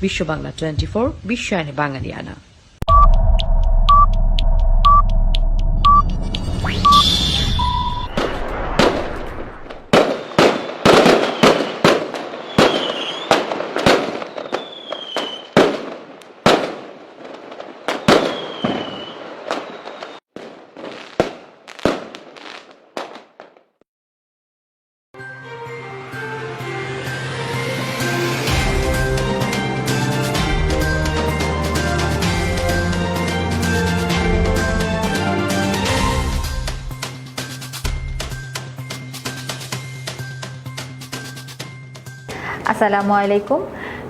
বিশ্ব বাংলা 24 বিশ্বায়নে বাঙালিয়ানা। আসসালামু আলাইকুম।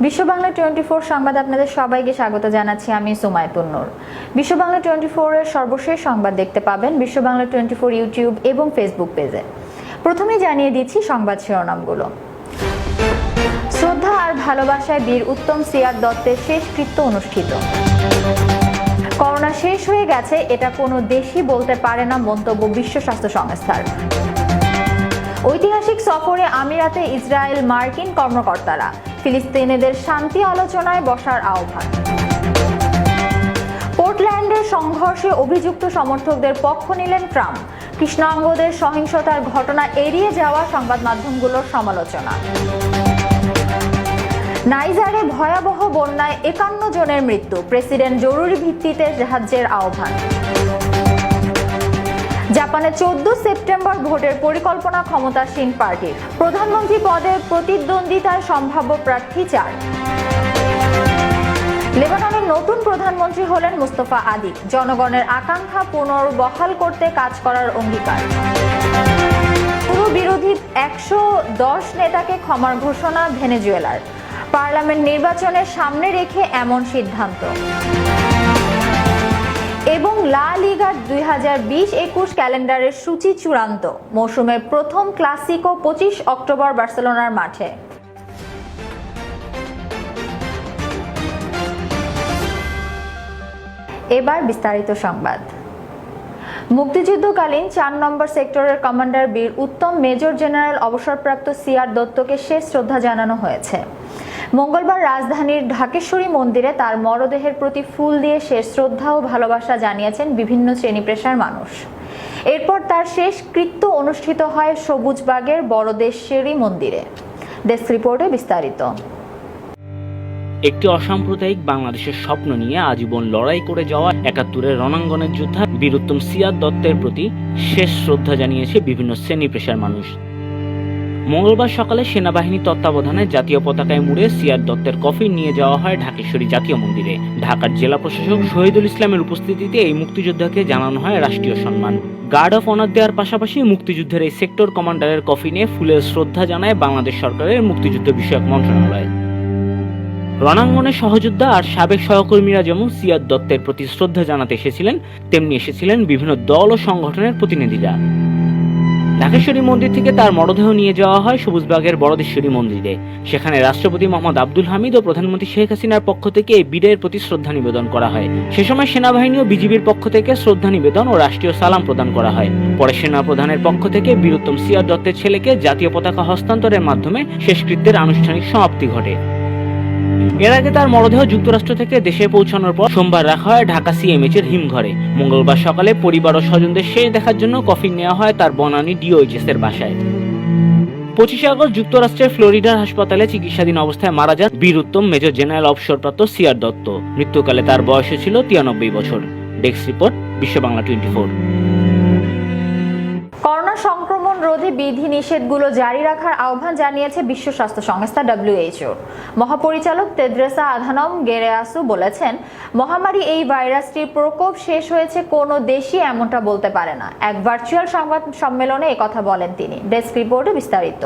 বিশ্ব বাংলা 24 সংবাদ আপনাদের সবাইকে স্বাগত জানাচ্ছি। আমি সুমাইতুন নূর। বিশ্ব বাংলা 24 এর সর্বশেষ সংবাদ দেখতে পাবেন বিশ্ব বাংলা 24 ইউটিউব এবং ফেসবুক পেজে। প্রথমে জানিয়ে দিচ্ছি সংবাদ শিরোনামগুলো। শ্রদ্ধা আর ভালোবাসায় বীর উত্তম সিআর দত্তের শেষকৃত্য অনুষ্ঠিত। করোনা শেষ হয়ে গেছে, এটা কোনো দেশই বলতে পারে না, মন্তব্য বিশ্ব স্বাস্থ্য সংস্থার। ঐতিহাসিক সফরে আমিরাতে ইসরায়েল মার্কিন কর্মকর্তারা, ফিলিস্তিনিদের শান্তি আলোচনায় বসার আহ্বান। পোর্টল্যান্ডের সংঘর্ষে অভিযুক্ত সমর্থকদের পক্ষ নিলেন ট্রাম্প, কৃষ্ণাঙ্গদের সহিংসতার ঘটনা এড়িয়ে যাওয়া সংবাদ মাধ্যমগুলোর সমালোচনা। নাইজারে ভয়াবহ বন্যায় 51 জনের মৃত্যু, প্রেসিডেন্ট জরুরি ভিত্তিতে সাহায্যের আহ্বান। জাপানে 14 সেপ্টেম্বর ভোটের পরিকল্পনা ক্ষমতাসীন পার্টির, প্রধানমন্ত্রী পদে প্রতিদ্বন্দ্বিতায় সম্ভাব্য প্রার্থী 4। লেবাননের নতুন প্রধানমন্ত্রী হলেন মুস্তফা আদি, জনগণের আকাঙ্ক্ষা পুনর্বহাল করতে কাজ করার অঙ্গীকার। পুরো বিরোধী 110 নেতাকে ক্ষমার ঘোষণা ভেনেজুয়েলার, পার্লামেন্ট নির্বাচনের সামনে রেখে এমন সিদ্ধান্ত। এবং লা লিগার 2020-21 ক্যালেন্ডারের সূচি চূড়ান্ত, মৌসুমের প্রথম ক্লাসিকো 25 অক্টোবর বার্সেলোনার মাঠে। এবার বিস্তারিত সংবাদ। মুক্তিযুদ্ধকালীন 4 নম্বর সেক্টরের কমান্ডার বীর উত্তম মেজর জেনারেল অবসরপ্রাপ্ত সিআর দত্তকে শেষ শ্রদ্ধা জানানো হয়েছে। মঙ্গলবার রাজধানীর ঢাকেশ্বরী মন্দিরে তার মরদেহের প্রতি ফুল দিয়ে শেষ শ্রদ্ধা ও ভালোবাসা জানিয়েছেন বিভিন্ন শ্রেণী পেশার মানুষ। এরপর তার শেষকৃত্য অনুষ্ঠিত হয় সবুজবাগের বড়দেশ্বরী মন্দিরে। ডেস্ক রিপোর্টে বিস্তারিত। একটি অসাম্প্রদায়িক বাংলাদেশের স্বপ্ন নিয়ে আজীবন লড়াই করে যাওয়া 71-এর রণাঙ্গনের যোদ্ধা বীর উত্তম সিআর দত্তের প্রতি শেষ শ্রদ্ধা জানিয়েছে বিভিন্ন শ্রেণী পেশার মানুষ। মঙ্গলবার সকালে সেনাবাহিনী তত্ত্বাবধানে জাতীয় পতাকায় মুড়ে সিআর দত্তের কফিন নিয়ে যাওয়া হয় ঢাকেশ্বরী জাতীয় মন্দিরে। ঢাকার জেলা প্রশাসক শহীদুল ইসলামের উপস্থিতিতে এই মুক্তিযোদ্ধাকে জানানো হয় রাষ্ট্রীয় সম্মান। গার্ড অফ অনার দেওয়ার পাশাপাশি মুক্তিযুদ্ধের এই সেক্টর কমান্ডারের কফিনে ফুলের শ্রদ্ধা জানায় বাংলাদেশ সরকারের মুক্তিযুদ্ধ বিষয়ক মন্ত্রণালয়। রণাঙ্গনে সহযোদ্ধা আর সাবেক সহকর্মীরা যেমন সিআর দত্তের প্রতি শ্রদ্ধা জানাতে এসেছিলেন, তেমনি এসেছিলেন বিভিন্ন দল ও সংগঠনের প্রতিনিধিরা। ঢাকেশ্বরী মন্দির থেকে তার মরদেহ নিয়ে যাওয়া হয় সবুজবাগের বড়দেশ্বরী মন্দিরে। সেখানে রাষ্ট্রপতি মোহাম্মদ আব্দুল হামিদ ও প্রধানমন্ত্রী শেখ হাসিনার পক্ষ থেকে এই বীরের প্রতি শ্রদ্ধা নিবেদন করা হয়। সে সময় সেনাবাহিনী ও বিজিবির পক্ষ থেকে শ্রদ্ধা নিবেদন ও রাষ্ট্রীয় সালাম প্রদান করা হয়। পরে সেনা প্রধানের পক্ষ থেকে বীর উত্তম সিআর দত্তের ছেলেকে জাতীয় পতাকা হস্তান্তরের মাধ্যমে শেষকৃত্যের আনুষ্ঠানিক সমাপ্তি ঘটে। এর আগে তার মরদেহ যুক্তরাষ্ট্র থেকে দেশে পৌঁছানোর পর সোমবার রাখা হয় ঢাকা সিএমএইচ এর হিমঘরে। মঙ্গলবার সকালে পরিবার ও স্বজনদের শেষ দেখার জন্য কফিন নেওয়া হয় তার বনানী ডিওএইচএস এর বাসায়। 25 আগস্ট যুক্তরাষ্ট্রের ফ্লোরিডার হাসপাতালে চিকিৎসাধীন অবস্থায় মারা যান বীর উত্তম মেজর জেনারেল অবসরপ্রাপ্ত সিআর দত্ত। মৃত্যুকালে তার বয়স ছিল 93 বছর। ডেস্ক রিপোর্ট, বিশ্ব বাংলা 24। করোনা সংক্রমণ রোধে বিধিনিষেধগুলো জারি রাখার আহ্বান জানিয়েছে বিশ্ব স্বাস্থ্য সংস্থা WHO। মহাপরিচালক তেদ্রেসা আধানম গেরেয়াসু বলেছেন, মহামারী এই ভাইরাসটির প্রকোপ শেষ হয়েছে কোনো দেশই এমনটা বলতে পারে না। এক ভার্চুয়াল সংবাদ সম্মেলনে একথা বলেন তিনি। ডেস্ক রিপোর্টে বিস্তারিত।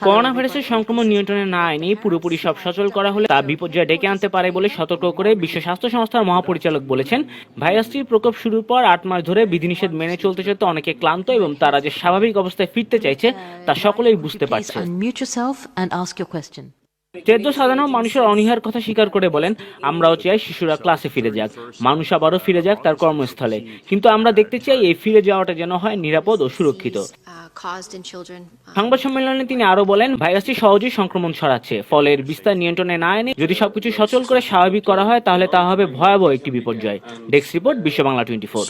করোনা ভাইরাসের সংক্রমণ নিয়ন্ত্রণে না আইনে পুরোপুরি সব সচল করা হলে তা বিপর্যয় ডেকে আনতে পারে বলে সতর্ক করে বিশ্ব স্বাস্থ্য সংস্থার মহাপরিচালক বলেছেন, ভাইরাসটির প্রকোপ শুরুর পর 8 মাস ধরে বিধিনিষেধ মেনে চলতে চলতে অনেকে ক্লান্ত এবং তারা যে স্বাভাবিক অবস্থায় ফিরতে চাইছে তা সকলেই বুঝতে পারছে। তেদ্দ সাজানো মানুষের অনীহার কথা স্বীকার করে বলেন, আমরাও চাই শিশুরা ক্লাসে ফিরে যাক, মানুষ আবারও ফিরে যাক তার কর্মস্থলে, কিন্তু আমরা দেখতে চাই এই ফিরে যাওয়াটা যেন হয় নিরাপদ ও সুরক্ষিত। সংবাদ সম্মেলনে তিনি আরো বলেন, ভাইরাসটি সহজেই সংক্রমণ ছড়াচ্ছে, ফলে এর বিস্তার নিয়ন্ত্রণে না এনে যদি সবকিছু সচল করে স্বাভাবিক করা হয় তাহলে তা হবে ভয়াবহ একটি বিপর্যয়। ডেস্ক রিপোর্ট, বিশ্ব বাংলা 24।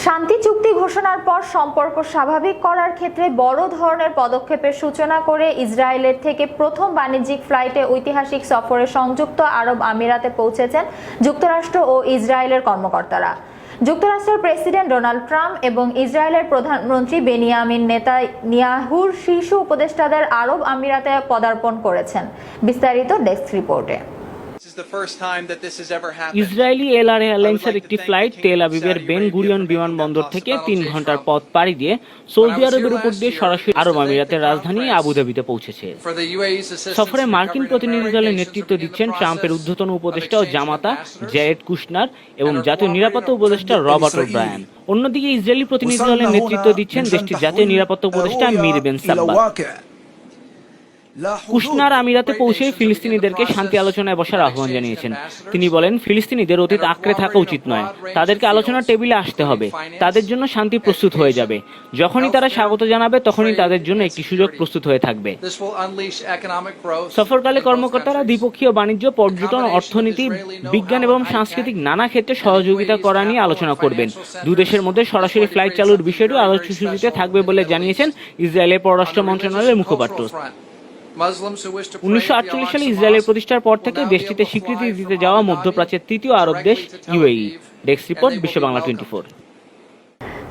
শান্তি চুক্তি ঘোষণার পর সম্পর্ক স্বাভাবিক করার ক্ষেত্রে বড় ধরনের পদক্ষেপের সূচনা করে ইসরায়েলের থেকে প্রথম বাণিজ্যিক ফ্লাইটে ঐতিহাসিক সফরে সংযুক্ত আরব আমিরাতে পৌঁছেছেন যুক্তরাষ্ট্র ও ইসরায়েলের কর্মকর্তারা। যুক্তরাষ্ট্রের প্রেসিডেন্ট ডোনাল্ড ট্রাম্প এবং ইসরায়েলের প্রধানমন্ত্রী বেনিয়ামিন নেতানিয়াহুর শীর্ষ উপদেষ্টাদের আরব আমিরাতে পদার্পণ করেছেন। বিস্তারিত ডেস্ক রিপোর্টে। ইসরায়েলি এলআর এয়ারলাইন্সের একটি ফ্লাইট তেল আবিবের বেন গুরিয়ন বিমানবন্দর থেকে 3 ঘন্টার পথ পাড়ি দিয়ে সৌদি আরবের উপর দিয়ে সরাসরি আরব আমিরাতের রাজধানী আবুধাবিতে পৌঁছেছে। সফরে মার্কিন প্রতিনিধি দলের নেতৃত্ব দিচ্ছেন ট্রাম্পের ঊর্ধ্বতন উপদেষ্টা ও জামাতা জ্যারেড কুশনার এবং জাতীয় নিরাপত্তা উপদেষ্টা রবার্ট ওব্রায়ান। অন্যদিকে ইসরায়েলি প্রতিনিধি দলের নেতৃত্ব দিচ্ছেন দেশটির জাতীয় নিরাপত্তা উপদেষ্টা মির বেন সাব্বাত। কুশনার আমিরাতে পৌঁছে ফিলিস্তিনিদেরকে শান্তি আলোচনায় বসার আহ্বান জানিয়েছেন। তিনি বলেন, ফিলিস্তিনিদের অতীত আঁকড়ে থাকা উচিত নয়, তাদেরকে আলোচনার টেবিলে আসতে হবে, তাদের জন্য শান্তি প্রস্তুত হয়ে যাবে। যখনই তারা স্বাগত জানাবে তখনই তাদের জন্য একটি সুযোগ প্রস্তুত হয়ে থাকবে। সফরকালে কর্মকর্তারা দ্বিপক্ষীয় বাণিজ্য, পর্যটন, অর্থনীতি, বিজ্ঞান এবং সাংস্কৃতিক নানা ক্ষেত্রে সহযোগিতা করা নিয়ে আলোচনা করবেন। দুই দেশের মধ্যে সরাসরি ফ্লাইট চালুর বিষয়টি আলোচনাসূচিতে থাকবে বলে জানিয়েছেন ইসরায়েলের পররাষ্ট্র মন্ত্রণালয়ের মুখপাত্র। 1948 সালে ইসরায়েলের প্রতিষ্ঠার পর থেকে দেশটিতে স্বীকৃতি দিতে যাওয়া মধ্যপ্রাচ্যের তৃতীয় আরব দেশ ইউএই। ডেস্ক রিপোর্ট, বিশ্ব বাংলা 24।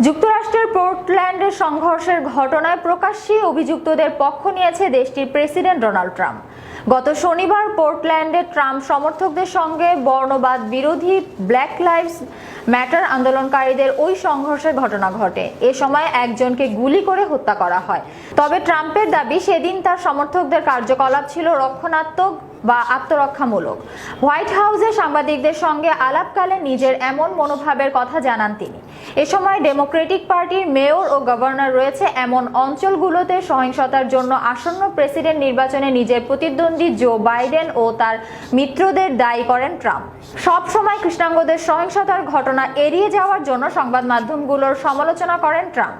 যুক্তরাষ্ট্রের পোর্টল্যান্ডের সংঘর্ষের ঘটনায় প্রকাশ্যে অভিযুক্তদের পক্ষ নিয়েছে দেশটির প্রেসিডেন্ট ডোনাল্ড ট্রাম্প। গত শনিবার পোর্টল্যান্ডে ট্রাম্প সমর্থকদের সঙ্গে বর্ণবাদ বিরোধী ব্ল্যাক লাইভস ম্যাটার আন্দোলনকারীদের ওই সংঘর্ষের ঘটনা ঘটে। এ সময় একজনকে গুলি করে হত্যা করা হয়। তবে ট্রাম্পের দাবি, সেদিন তার সমর্থকদের কার্যকলাপ ছিল রক্ষণাত্মক বা আত্মরক্ষামূলক। হোয়াইট হাউসে সাংবাদিকদের সঙ্গে আলাপকালে নিজের এমন মনোভাবের কথা জানান তিনি। এ সময় ডেমোক্রেটিক পার্টির মেয়র ও গভর্নর রয়েছে এমন অঞ্চলগুলোতে সহিংসতার জন্য আসন্ন প্রেসিডেন্ট নির্বাচনে নিজের প্রতিদ্বন্দ্বী জো বাইডেন ও তার মিত্রদের দায়ী করেন ট্রাম্প। সব সময় কৃষ্ণাঙ্গদের সহিংসতার ঘটনা এড়িয়ে যাওয়ার জন্য সংবাদ মাধ্যমগুলোর সমালোচনা করেন ট্রাম্প।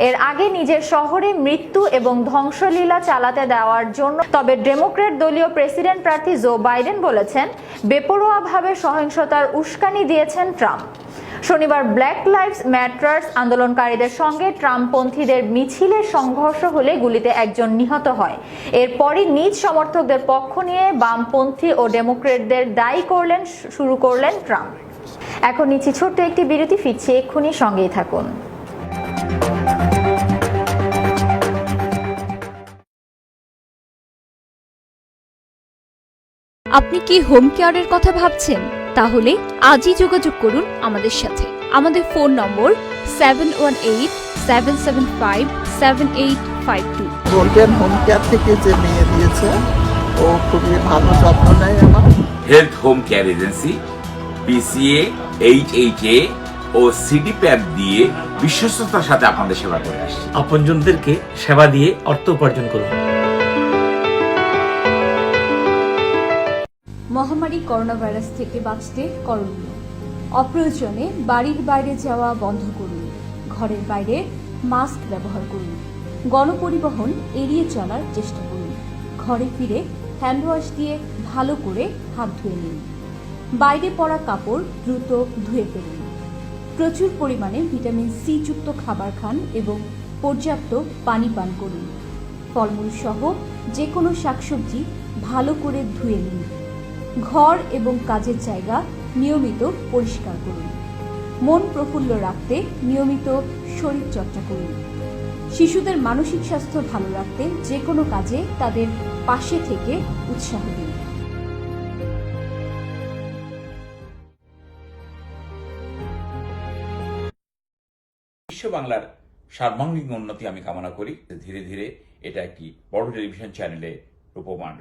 এর আগে নিজের শহরে মৃত্যু এবং ধ্বংসলীলা চালাতে দেওয়ার জন্য। তবে ডেমোক্রেট দলীয় প্রেসিডেন্ট প্রার্থী জো বাইডেন বলেছেন, বেপরোয়াভাবে সহিংসতার উস্কানি দিয়েছেন ট্রাম্প। শনিবার ব্ল্যাক লাইভস ম্যাটার্স আন্দোলনকারীদের সঙ্গে ট্রাম্পপন্থীদের মিছিলের সংঘর্ষ হলে গুলিতে একজন নিহত হয়। এরপরই নিজ সমর্থকদের পক্ষ নিয়ে বামপন্থী ও ডেমোক্রেটদের দায়ী শুরু করলেন ট্রাম্প। এখন নিচ্ছি ছোট্ট একটি বিরতি, ফিরছি এক্ষুনি, সঙ্গেই থাকুন। আপনি কি হোম কেয়ারের কথা ভাবছেন? তাহলে আজই যোগাযোগ করুন আমাদের সাথে। আমাদের ফোন নম্বর 7187757852। গোল্ডেন হোম কেয়ার থেকে যে মেয়ে দিয়েছে, ও খুবই ভালো যত্ন নেয় আমার। Health home care agency PCA, HHA ও CDPAP দিয়ে বিশ্বস্ততার সাথে আপনাদের সেবা করে আসছে। আপনজনদেরকে সেবা দিয়ে অর্থ উপার্জন করুন। মহামারী করোনা ভাইরাস থেকে বাঁচতে করণীয়: অপ্রয়োজনে বাড়ির বাইরে যাওয়া বন্ধ করুন, ঘরের বাইরে মাস্ক ব্যবহার করুন, গণপরিবহন এড়িয়ে চলার চেষ্টা করুন, ঘরে ফিরে হ্যান্ড ওয়াশ দিয়ে ভালো করে হাত ধুয়ে নিন, বাইরে পরা কাপড় দ্রুত ধুয়ে ফেলুন, প্রচুর পরিমাণে ভিটামিন সি যুক্ত খাবার খান এবং পর্যাপ্ত পানি পান করুন, ফলমূল সহ যে কোনো শাকসবজি ভালো করে ধুয়ে নিন, ঘর এবং কাজের জায়গা নিয়মিত পরিষ্কার করুন, মন প্রফুল্ল রাখতে নিয়মিত শরীর চর্চা করুন, শিশুদের মানসিক স্বাস্থ্য ভালো রাখতে যে কোনো কাজে তাদের পাশে থেকে উৎসাহ দিন। বিশ্ব বাংলার সার্বাঙ্গীন উন্নতি আমি কামনা করি। ধীরে ধীরে এটা একটি বড় টেলিভিশন চ্যানেলে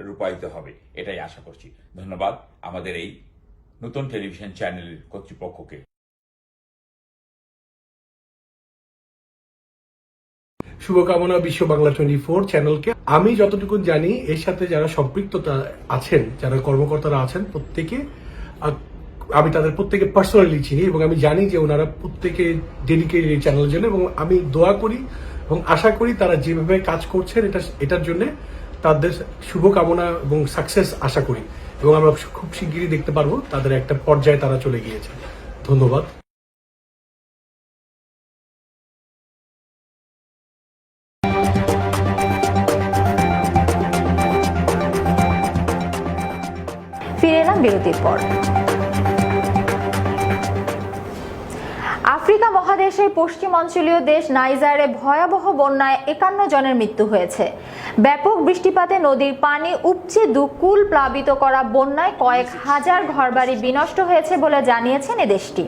রূপায়িত হবে, এটাই আশা করছি। ধন্যবাদ আমাদের এই নতুন টেলিভিশন চ্যানেলের কর্তৃপক্ষকে। শুভকামনা বিশ্ব বাংলা 24 চ্যানেলকে। আমি যতটুকু জানি এর সাথে যারা সম্পৃক্ততা আছেন, যারা কর্মকর্তারা আছেন, আমি তাদের প্রত্যেকে পার্সোনালি চিনি এবং আমি জানি যে ওনারা প্রত্যেকে ডেডিকেটেড এই চ্যানেলের জন্য, এবং আমি দোয়া করি এবং আশা করি তারা যেভাবে কাজ করছেন এটার জন্য তাদের শুভকামনা এবং সাকসেস আশা করি, এবং আমরা খুব শিগগিরই দেখতে পারবো তাদের একটা পর্যায়ে তারা চলে গিয়েছে। ধন্যবাদ। ফিরে এলাম বিরতির পর। আফ্রিকা মহাদেশের পশ্চিমাঞ্চলীয় দেশ নাইজারে ভয়াবহ বন্যায় 51 জনের মৃত্যু হয়েছে। ব্যাপক বৃষ্টিপাতে নদীর পানি উপচে দুকুল প্লাবিত করা বন্যায় কয়েক হাজার ঘরবাড়ি বিনষ্ট হয়েছে বলে জানিয়েছেন এ দেশটি।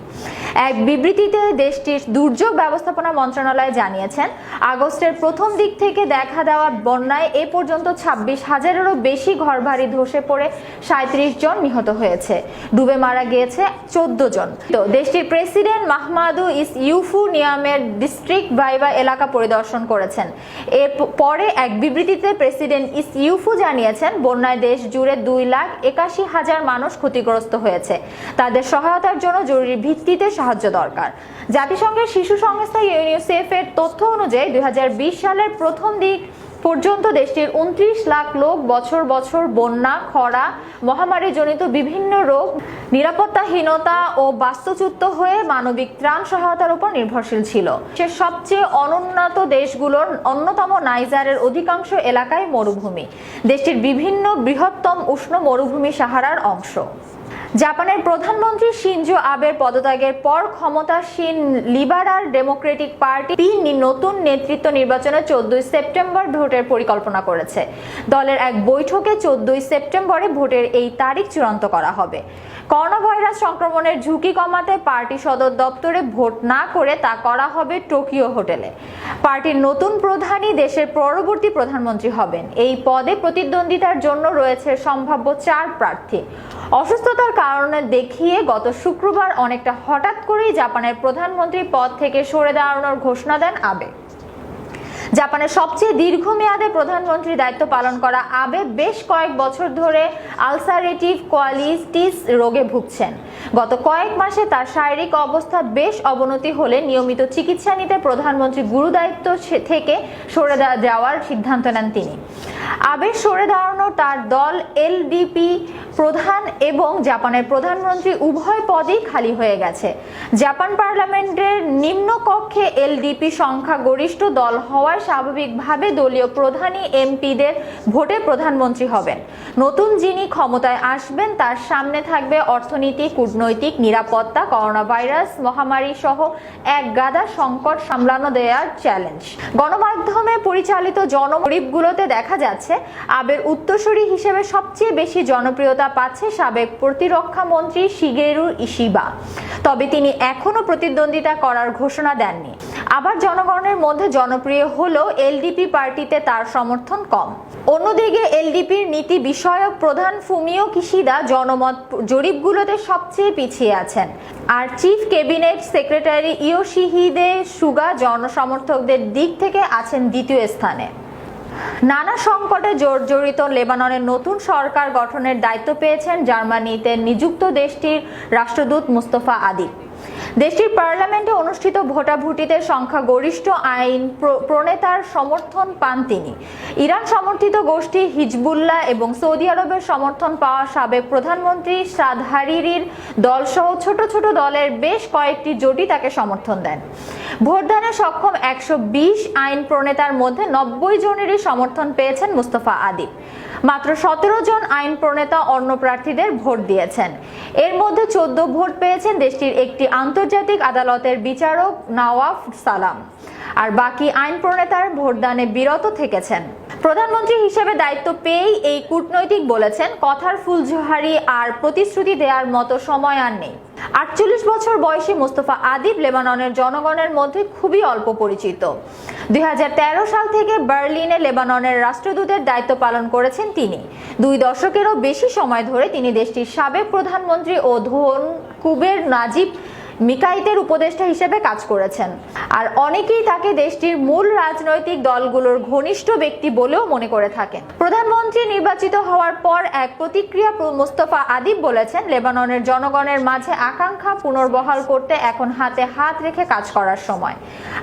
এক বিবৃতিতে দেশটির দুর্যোগ ব্যবস্থাপনা মন্ত্রণালয় জানিয়েছেন, আগস্টের প্রথম দিক থেকে দেখা দেওয়া বন্যায় এ পর্যন্ত 26,000-এরও বেশি ঘরবাড়ি ধসে পড়ে 37 জন নিহত হয়েছে। ডুবে মারা গিয়েছে 14 জন। তো দেশটির প্রেসিডেন্ট মাহমাদু ইউসুফু নিয়ামের ডিস্ট্রিক্ট ভাইবা এলাকা পরিদর্শন করেছেন। এর পরে এক বিবৃতিতে প্রেসিডেন্ট ইউসুফু জানিয়েছেন, বন্যায় দেশ জুড়ে 2,81,000 মানুষ ক্ষতিগ্রস্ত হয়েছে। তাদের সহায়তার জন্য জরুরি ভিত্তিতে সাহায্য দরকার। জাতিসংঘের শিশু সংস্থা ইউনিসেফ এর তথ্য অনুযায়ী 2020 সালের প্রথম দিক পর্যন্ত দেশটির 29 লাখ লোক বছর বছর বন্যা, খরা, মহামারীজনিত বিভিন্ন রোগ, নিরাপত্তাহীনতা ও বাস্তুচ্যুত হয়ে মানবিক ত্রাণ সহায়তার উপর নির্ভরশীল ছিল। সবচেয়ে অনুন্নত দেশগুলোর অন্যতম নাইজারের অধিকাংশ এলাকায় মরুভূমি। দেশটির বিভিন্ন বৃহত্তম উষ্ণ মরুভূমি সাহারার অংশ। জাপানের প্রধানমন্ত্রী শিনজো আবের পদত্যাগের পর ক্ষমতাসীন লিবারাল ডেমোক্রেটিক পার্টি নতুন নেতৃত্ব নির্বাচনে 14 সেপ্টেম্বর ভোটের পরিকল্পনা করেছে। দলের এক বৈঠকে 14 সেপ্টেম্বরে ভোটের এই তারিখ চূড়ান্ত করা হবে। করোনা ভাইরাস সংক্রমণের ঝুঁকি কমাতে পার্টি সদর দপ্তরে ভোট না করে তা করা হবে টোকিও হোটেলে। পার্টির নতুন প্রধানই দেশের পরবর্তী প্রধানমন্ত্রী হবেন। এই পদে প্রতিদ্বন্দ্বিতার জন্য রয়েছে সম্ভাব্য 4 প্রার্থী। অসুস্থতার কারণে দেখিয়ে গত শুক্রবার অনেকটা হঠাৎ করেই জাপানের প্রধানমন্ত্রী পদ থেকে সরে দাঁড়ানোর ঘোষণা দেন আবে। জাপানের সবচেয়ে দীর্ঘমেয়াদে প্রধানমন্ত্রী দায়িত্ব পালন করা আবে বেশ কয়েক বছর ধরে আলসারেটিভ কোলাইটিস রোগে ভুগছেন। গত কয়েক মাসে তার শারীরিক অবস্থা বেশ অবনতি হলে নিয়মিত চিকিৎসা নিতে প্রধানমন্ত্রী গুরুদায়িত্ব থেকে সরে যাওয়ার সিদ্ধান্ত নেন তিনি। আবের সরে দাঁড়ানো তার দল এলডিপি প্রধান এবং জাপানের প্রধানমন্ত্রী উভয় পদই খালি হয়ে গেছে। জাপান পার্লামেন্টের নিম্নকক্ষে এলডিপি সংখ্যাগরিষ্ঠ দল হওয়ায় স্বাভাবিকভাবে দলীয় প্রধানই এমপিদের ভোটে প্রধানমন্ত্রী হবেন। নতুন যিনি ক্ষমতায় আসবেন তার সামনে থাকবে অর্থনীতি, কূটনৈতিক, নিরাপত্তা, করোনা ভাইরাস মহামারী সহ এক গাদা সংকট সামলানো দেওয়ার চ্যালেঞ্জ। গণমাধ্যমে পরিচালিত জনগরিবগুলোতে দেখা যাচ্ছে আবের উত্তরসূরি হিসেবে সবচেয়ে বেশি জনপ্রিয়তা পাচ্ছে সাবেক প্রতিরক্ষা মন্ত্রী শিগেরু ইশিবা। তবে তিনি এখনো প্রতিদ্বন্দ্বিতা করার ঘোষণা দেননি। আবার জনগণের মধ্যে জনপ্রিয় হলেও এলডিপি পার্টিতে তার সমর্থন কম। অন্যদিকে এলডিপির নীতি বিষয়ক প্রধান ফুমিও কিশিদা জনমত জরিপগুলোতে সবচেয়ে পিছিয়ে আছেন, আর chief cabinet secretary Yoshihide Suga জনসমর্থকদের দিক থেকে আছেন দ্বিতীয় স্থানে। নানা সংকটে জর্জরিত লেবাননের নতুন সরকার গঠনের দায়িত্ব পেয়েছেন জার্মানিতে নিযুক্ত দেশটির রাষ্ট্রদূত মুস্তফা আদিব। দেশটির পার্লামেন্টে অনুষ্ঠিত ভোটাভুটিতে সংখ্যাগরিষ্ঠ আইন প্রণেতার সমর্থন পান তিনি। ইরান সমর্থিত গোষ্ঠী হিজবুল্লাহ এবং সৌদি আরবের সমর্থন পাওয়া সাবেক প্রধানমন্ত্রী সাদ হারিরির দলসহ ছোট ছোট দলের বেশ কয়েকটি জোটই তাকে সমর্থন দেন। ভোটদানে সক্ষম 120 আইন প্রণেতার মধ্যে 90 জনেরই সমর্থন পেয়েছেন মুস্তফা আদিব। মাত্র 17 জন আইন প্রণেতা অন্য প্রার্থীদের ভোট দিয়েছেন। এর মধ্যে 14 ভোট পেয়েছেন দেশটির একটি আন্তর্জাতিক আদালতের বিচারক নওয়াফ সালাম, আর বাকি আইন প্রণেতার ভোটদানে বিরত থেকেছেন। প্রধানমন্ত্রী হিসেবে দায়িত্ব পেয়েই এই কূটনৈতিক বলেছেন, কথার ফুলঝুহারি আর প্রতিশ্রুতি দেওয়ার মতো সময় আর নেই। 48 বছর বয়সী মুস্তফা আদিব লেবাননের জনগণের মধ্যে খুবই অল্প পরিচিত। 2013 সাল থেকে বার্লিনে লেবাননের রাষ্ট্রদূতের দায়িত্ব পালন করেছেন তিনি। 2 দশকেরও বেশি সময় ধরে তিনি দেশটির সাবেক প্রধানমন্ত্রী ও ধন কুবের নাজিব মিকাইতের উপদেষ্টা হিসেবে কাজ করেছেন। আর অনেকেই তাকে দেশটির মূল রাজনৈতিক দলগুলোর ঘনিষ্ঠ ব্যক্তি বলেও মনে করে থাকেন। প্রধানমন্ত্রী নির্বাচিত হওয়ার পর এক প্রতিক্রিয়া মোস্তফা আদিব বলেছেন, লেবাননের জনগণের মাঝে আকাঙ্ক্ষা পুনর্বহাল করতে এখন হাতে হাত রেখে কাজ করার সময়।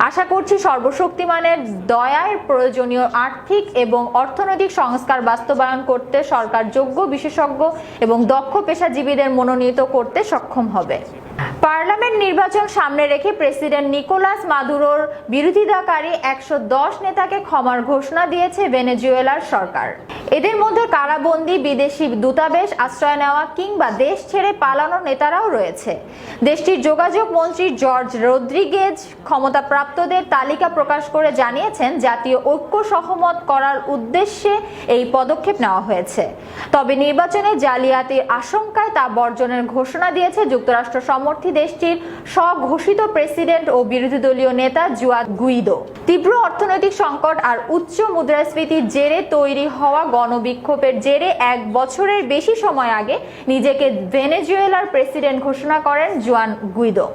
আশা করছি সর্বশক্তিমানের দয়ায় প্রয়োজনীয় আর্থিক এবং অর্থনৈতিক সংস্কার বাস্তবায়ন করতে সরকার যোগ্য, বিশেষজ্ঞ এবং দক্ষ পেশাজীবীদের মনোনীত করতে সক্ষম হবে। পার্লামেন্ট নির্বাচন সামনে রেখে প্রেসিডেন্ট নিকোলাস মাদুরোর বিরোধিতাকারী 110 নেতাকে ক্ষমার ঘোষণা দিয়েছে ভেনেজুয়েলার সরকার। এদের মধ্যে কারাবন্দী, বিদেশি দূতাবাস আশ্রয় নেওয়া কিংবা দেশ ছেড়ে পালানো নেতারাও রয়েছে। দেশটির যোগাযোগ মন্ত্রী জর্জ রদ্রিগেজ ক্ষমতাপ্রাপ্তদের তালিকা প্রকাশ করে জানিয়েছেন, জাতীয় ঐক্য সহমত করার উদ্দেশ্যে এই পদক্ষেপ নেওয়া হয়েছে। তবে নির্বাচনে জালিয়াতির আশঙ্কায় তা বর্জনের ঘোষণা দিয়েছে যুক্তরাষ্ট্র সমর্থী দেশটির স্বঘোষিত প্রেসিডেন্ট ও বিরোধী দলীয় নেতা জুয়ান গুইদো। তীব্র অর্থনৈতিক সংকট আর উচ্চ মুদ্রাস্ফীতির জেরে তৈরি হওয়া গণবিক্ষোভের জেরে 1 বছরের বেশি সময় আগে নিজেকে ভেনেজুয়েলার প্রেসিডেন্ট ঘোষণা করেন জুয়ান গুইদো।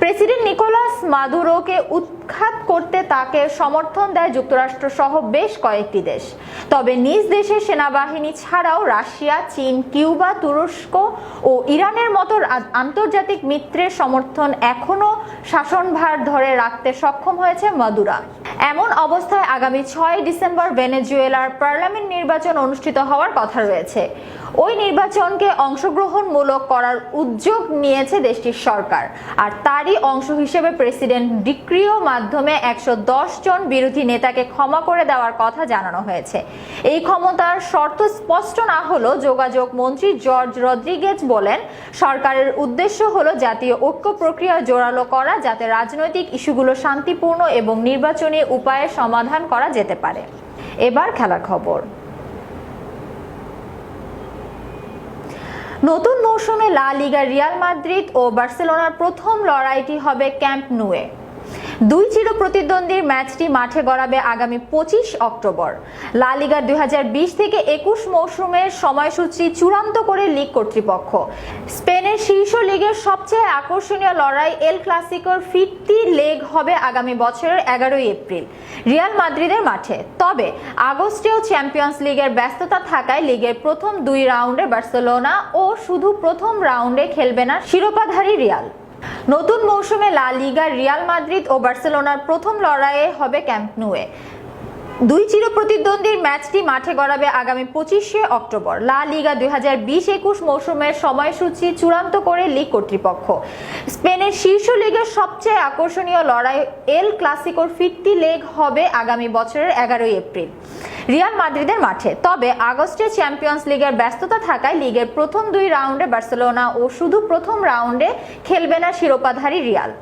প্রেসিডেন্ট নিকোলাস মাদুরোকে উৎখাত করতে তাকে সমর্থন দেয় যুক্তরাষ্ট্র সহ বেশ কয়েকটি দেশ। তবে নিজ দেশের সেনাবাহিনী ছাড়াও রাশিয়া, চীন, কিউবা, তুরস্ক ও ইরানের মতো আন্তর্জাতিক মিত্রের সমর্থন এখনো শাসনভার ধরে রাখতে সক্ষম হয়েছে মাদুরো। এমন অবস্থায় আগামী 6 ডিসেম্বর ভেনেজুয়েলার পার্লামেন্ট নির্বাচন অনুষ্ঠিত হওয়ার কথা রয়েছে। ওই নির্বাচনকে অংশগ্রহণমূলক করার উদ্যোগ নিয়েছে দেশটির সরকার। আর তারই অংশ হিসেবে প্রেসিডেন্ট ডিক্রিও মাধ্যমে 110 জন বিরোধী নেতাকে ক্ষমা করে দেওয়ার কথা জানানো হয়েছে। এই ক্ষমতার শর্ত স্পষ্ট না হলেও যোগাযোগ মন্ত্রী জর্জ রদ্রিগেজ বলেন, সরকারের উদ্দেশ্য হলো জাতীয় ঐক্য প্রক্রিয়া জোরালো করা, যাতে রাজনৈতিক ইস্যুগুলো শান্তিপূর্ণ এবং নির্বাচনী উপায়ে সমাধান করা যেতে পারে। এবার খেলার খবর। নতুন মৌসুমে লা লিগা রিয়াল মাদ্রিদ ও বার্সেলোনার প্রথম লড়াইটি হবে ক্যাম্প নুয়ে। দুই চির প্রতিদ্বন্দ্বীর ম্যাচটি মাঠে গড়াবে আগামী 25 অক্টোবর। লা লিগার 2020 থেকে 21 মৌসুমের সময়সূচি চূড়ান্ত করে লিগ কর্তৃপক্ষ। স্পেনের শীর্ষ লিগের সবচেয়ে আকর্ষণীয় লড়াই এল ক্লাসিকোর ফিরতি লেগ হবে আগামী বছরের 11 এপ্রিল রিয়াল মাদ্রিদের মাঠে। তবে আগস্টেও চ্যাম্পিয়ন্স লিগের ব্যস্ততা থাকায় লিগের প্রথম 2 রাউন্ডে বার্সেলোনা ও শুধু প্রথম রাউন্ডে খেলবে না শিরোপাধারী রিয়াল। নতুন মৌসুমে লা লিগার রিয়াল মাদ্রিদ ও বার্সেলোনার প্রথম লড়াইয়ে হবে ক্যাম্প নুয়ে। দুই চির প্রতিদ্বন্দ্বীর ম্যাচটি মাঠে গড়াবে আগামী 25 অক্টোবর। লা লিগা 2020-21 মৌসুমের সময়সূচি চূড়ান্ত করে লিগ কর্তৃপক্ষ। স্পেনের শীর্ষ লিগের সবচেয়ে আকর্ষণীয় লড়াই এল ক্লাসিকোর ফিরতি লেগ হবে আগামী বছরের 11 এপ্রিল রিয়াল মাদ্রিদের মাঠে। তবে আগস্টে চ্যাম্পিয়ন্স লিগের ব্যস্ততা থাকায় লিগের প্রথম 2 রাউন্ডে বার্সেলোনা ও শুধু প্রথম রাউন্ডে খেলবে না শিরোপাধারী রিয়াল।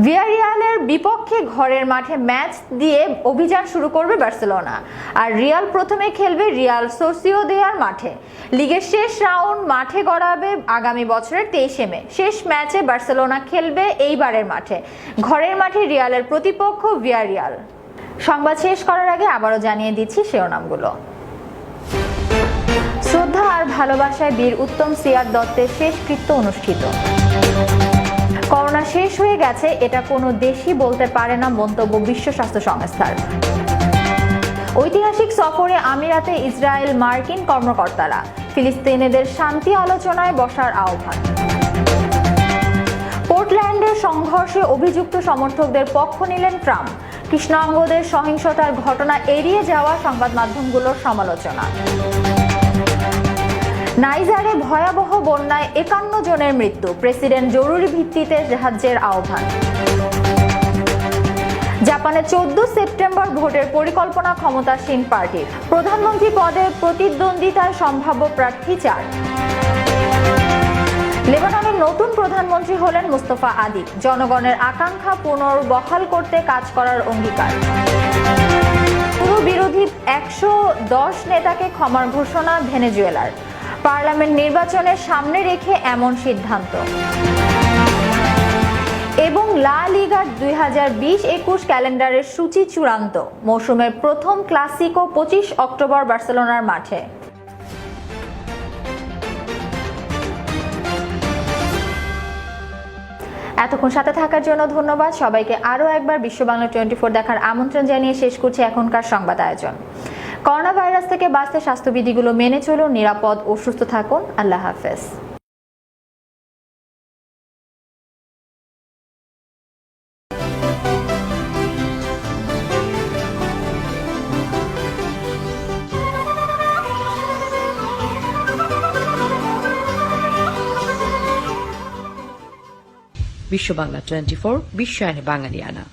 ভিয়ারিয়ালের বিপক্ষে ঘরের মাঠে ম্যাচ দিয়ে অভিযান শুরু করবে বার্সেলোনা। আর রিয়াল প্রথমে খেলবে রিয়াল সোসিয়েদাদের মাঠে। লিগের শেষ রাউন্ড মাঠে গড়াবে আগামী বছরের 23 মে। শেষ ম্যাচে বার্সেলোনা খেলবে এইবারের মাঠে। ঘরের মাঠে রিয়ালের প্রতিপক্ষ ভিয়ারিয়াল। সংবাদ শেষ করার আগে আবারও জানিয়ে দিচ্ছি শিরোনামগুলো। শ্রদ্ধা আর ভালোবাসায় বীর উত্তম সিয়াদ দত্তের শেষকৃত্য অনুষ্ঠিত। করোনা শেষ হয়ে গেছে, এটা কোনো দেশই বলতে পারে না, মন্তব্য বিশ্ব স্বাস্থ্য সংস্থার। ঐতিহাসিক সফরে আমিরাতে ইসরায়েল মার্কিন কর্মকর্তারা, ফিলিস্তিনিদের শান্তি আলোচনায় বসার আহ্বান। পোর্টল্যান্ডের সংঘর্ষে অভিযুক্ত সমর্থকদের পক্ষ নিলেন ট্রাম্প। কৃষ্ণাঙ্গদের সহিংসতার ঘটনা এড়িয়ে যাওয়া সংবাদ মাধ্যমগুলোর সমালোচনা। নাইজারে ভয়াবহ বন্যায় 51 জনের মৃত্যু, প্রেসিডেন্ট জরুরি ভিত্তিতে সাহায্যের আহ্বান। জাপানে 14 সেপ্টেম্বর ভোটের পরিকল্পনা ক্ষমতাসীন পার্টির, প্রধানমন্ত্রী পদে প্রতিদ্বন্দ্বিতায় সম্ভাব্য প্রার্থী 4। লেবাননের নতুন প্রধানমন্ত্রী হলেন মুস্তফা আদিব, জনগণের আকাঙ্ক্ষা পুনর্বহাল করতে কাজ করার অঙ্গীকার। পুরো বিরোধী 110 নেতাকে ক্ষমার ঘোষণা ভেনেজুয়েলার, পার্লামেন্ট নির্বাচনের সামনে রেখে এমন সিদ্ধান্ত। এবং লা লিগার 2020-21 ক্যালেন্ডারের সূচি চূড়ান্ত, মৌসুমের প্রথম ক্লাসিকো 25 অক্টোবর বার্সেলোনার মাঠে। এতক্ষণ সাথে থাকার জন্য ধন্যবাদ সবাইকে। আরও একবার বিশ্ব বাংলা 24 দেখার আমন্ত্রণ জানিয়ে শেষ করছি এখনকার সংবাদ আয়োজন। করোনা ভাইরাস থেকে বাঁচতে স্বাস্থ্যবিধিগুলো মেনে চলুন, নিরাপদ ও সুস্থ থাকুন। আল্লাহ হাফেজ। বিশ্ব বাংলা 24 বিশ্বায়নে বাঙালিয়ানা।